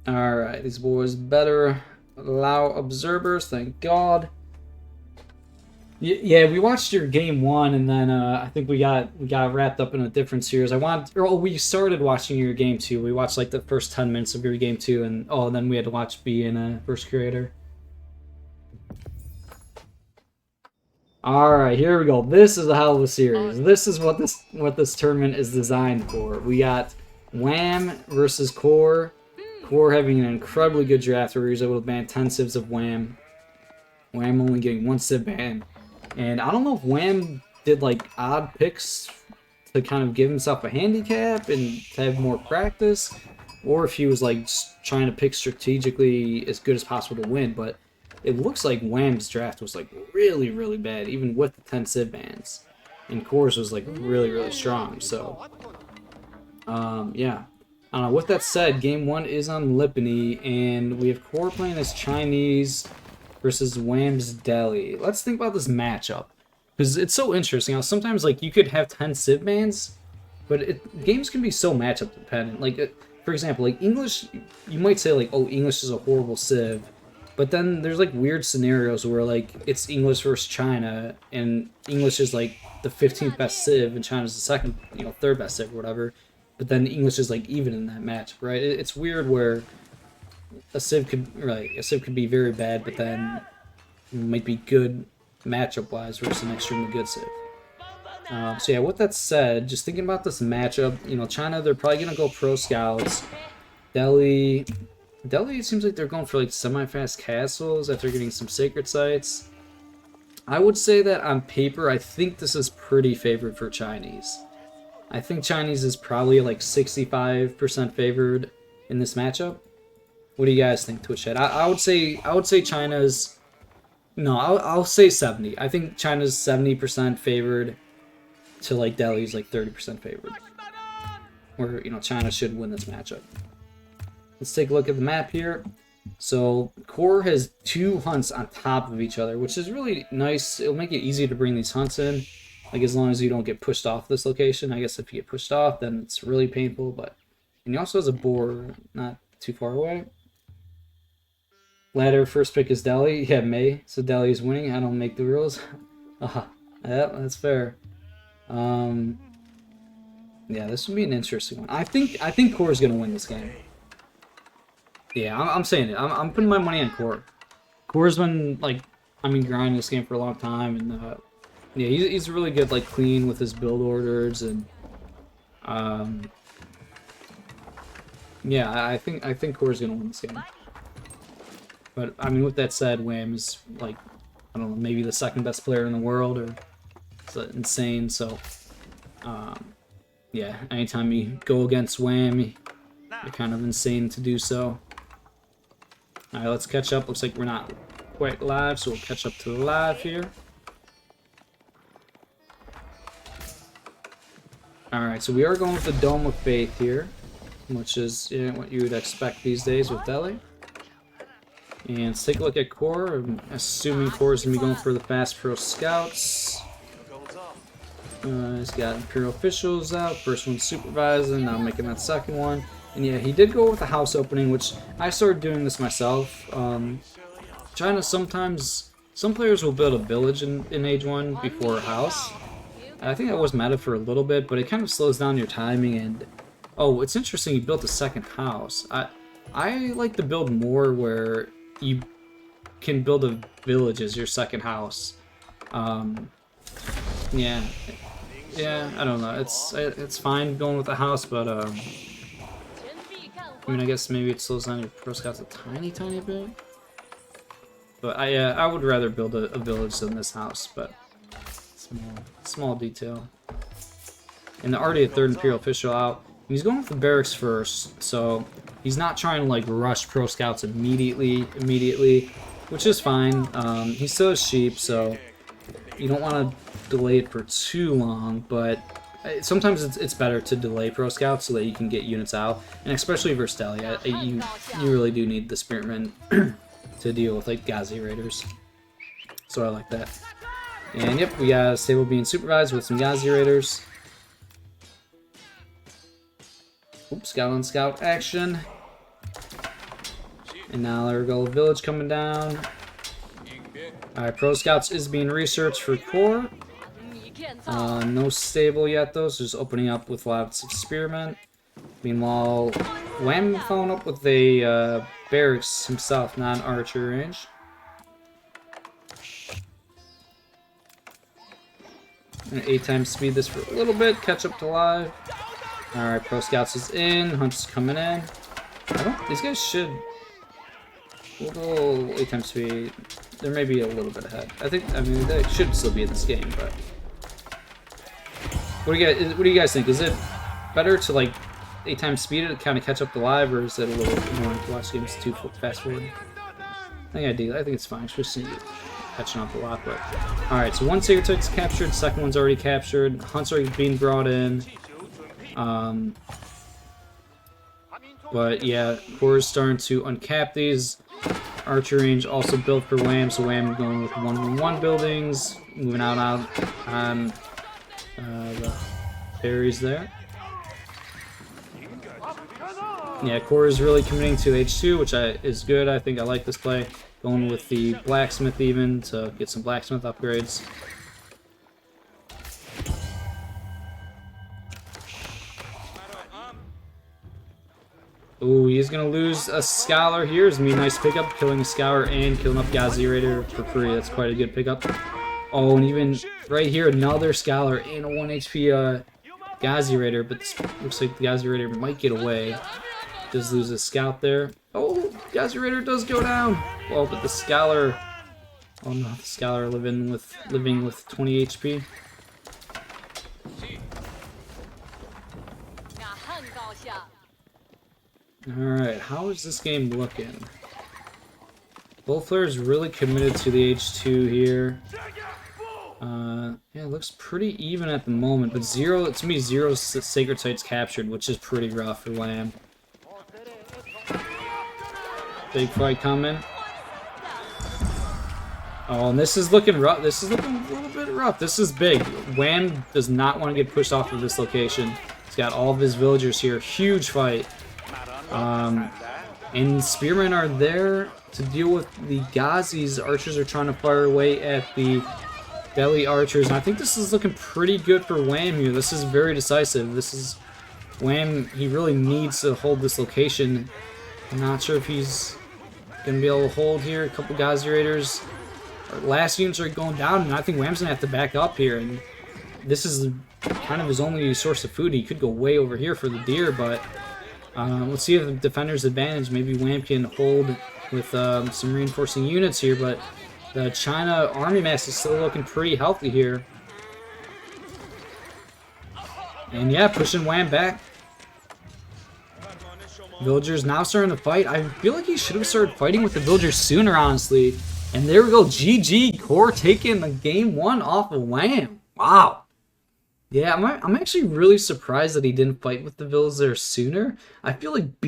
Alright, these boys better allow observers, thank God. Yeah, we watched your game one, and then I think we got wrapped up in a different series. We started watching your game two. We watched like the first 10 minutes of your game two, and then we had to watch B in First Creator. All right, here we go. This is a hell of a series. This is what this tournament is designed for. We got Wham versus Core. Core having an incredibly good draft where he was able to ban 10 civs of Wham. Wham only getting 1 civ ban. And I don't know if Wham did like odd picks to kind of give himself a handicap and to have more practice, or if he was like trying to pick strategically as good as possible to win. But it looks like Wham's draft was like really, really bad, even with the 10 civ bans. And Core's was like really, really strong. So, yeah. With that said, game one is on Lipany, and we have Core playing as Chinese versus Wham's Delhi. Let's think about this matchup, because it's so interesting. Sometimes like you could have 10 civ bans, but games can be so matchup dependent. Like, for example, like English, you might say like, oh, English is a horrible civ, but then there's like weird scenarios where like it's English versus China, and English is like the 15th best civ, and China's the second, third best civ or whatever. But then English is like even in that match, right? It's weird where a civ could be very bad, but then it might be good matchup wise versus an extremely good civ. So yeah, with that said, just thinking about this matchup, China, they're probably gonna go pro scouts. Delhi, it seems like they're going for like semi-fast castles after getting some sacred sites. I would say that on paper, I think this is pretty favored for Chinese. I think Chinese is probably like 65% favored in this matchup. What do you guys think, Twitch chat? I would say China's. No, I'll say 70. I think China's 70% favored to like Delhi's like 30% favored. Where China should win this matchup. Let's take a look at the map here. So Core has 2 hunts on top of each other, which is really nice. It'll make it easy to bring these hunts in, like as long as you don't get pushed off this location. I guess if you get pushed off, then it's really painful. And he also has a boar not too far away. Ladder first pick is Delhi. Yeah, May. So Delhi is winning. I don't make the rules. Yep, that's fair. Yeah, this would be an interesting one. I think Core is gonna win this game. Yeah, I'm saying it. I'm putting my money on Core. Core's been grinding this game for a long time, and yeah, he's really good, like clean with his build orders, and yeah, I think Core's gonna win this game. But I mean, with that said, Wham is like, I don't know, maybe the second best player in the world, or it's insane. So, yeah, anytime you go against Wham, you're kind of insane to do so. All right, let's catch up. Looks like we're not quite live, so we'll catch up to the live here. All right, so we are going with the Dome of Faith here, which is what you would expect these days with Delhi. And let's take a look at Core. I'm assuming Core is going to be going for the fast pro scouts. He's got Imperial officials out. First one supervising, now making that second one. And yeah, he did go with the house opening, which I started doing this myself. China, sometimes some players will build a village in Age 1 before a house. I think that was meta for a little bit, but it kind of slows down your timing. And oh, it's interesting, you built a second house. I like to build more where you can build a village as your second house. Yeah, I don't know. It's fine going with the house, but I mean, I guess maybe it slows down your pro scouts a tiny bit. But I would rather build a village than this house, but small detail. And already a third Imperial official out. He's going with the barracks first, so he's not trying to like rush pro scouts immediately, which is fine. He still has sheep, so you don't want to delay it for too long, but sometimes it's better to delay pro scouts so that you can get units out, and especially versus Delhi, you really do need the spearmen to deal with like Ghazi raiders. So I like that. And yep, we got a stable being supervised with some Ghazi raiders. Oops, scout on scout action. And now there we go, village coming down. Alright, Pro Scouts is being researched for core. No stable yet though, so just opening up with lots of spearmen. Meanwhile, Wham following up with a barracks himself, not an archer range. I'm gonna 8 times speed this for a little bit, catch up to live. Alright, Pro Scouts is in, Hunt's coming in. These guys should... A little 8 times speed. There may be a little bit ahead. I mean, they should still be in this game, but... What do you guys think? Is it better to, like, 8 times speed it to kind of catch up to live, or is it a little annoying to watch games too fast forward? I think it's fine, especially catching up a lot, but... Alright, so one Sacred Sight's captured, second one's already captured, Hunt's already being brought in. But yeah, core is starting to uncap these. Archer range also built for Wham, so Wham going with 1-1 buildings, moving out on the berries there. Yeah, core is really committing to H2, which is good. I think I like this play. Going with the blacksmith even to get some blacksmith upgrades. Ooh, he's gonna lose a scholar here. It's gonna be a nice pickup, killing a scholar and killing up Ghazi Raider for free. That's quite a good pickup. Oh, and even right here, another scholar and a 1 HP Ghazi Raider, but this looks like the Ghazi Raider might get away. Does lose a scout there. Oh, Ghazi Raider does go down. Well, but the scholar. Oh no, the scholar living with 20 HP. Alright, how is this game looking? Both players really committed to the H2 here. Yeah, it looks pretty even at the moment, but zero Sacred Sites captured, which is pretty rough for Wham. Big fight coming. Oh, and this is looking rough. This is looking a little bit rough. This is big. Wham does not want to get pushed off of this location. He's got all of his villagers here. Huge fight. And spearmen are there to deal with the Ghazis. Archers are trying to fire away at the belly archers. And I think this is looking pretty good for Wham here. This is very decisive. This is Wham. He really needs to hold this location. I'm not sure if he's going to be able to hold here. A couple Ghazi Raiders. Our last units are going down, and I think Wham's going to have to back up here. And this is kind of his only source of food. He could go way over here for the deer, but let's see if the defender's advantage. Maybe Wham can hold with some reinforcing units here, but the China army mass is still looking pretty healthy here. And yeah, pushing Wham back. Villagers now starting to fight. I feel like he should have started fighting with the villagers sooner, honestly. And there we go, GG, core taking the game 1 off of Wham. Wow. Yeah, I'm actually really surprised that he didn't fight with the villagers sooner. I feel like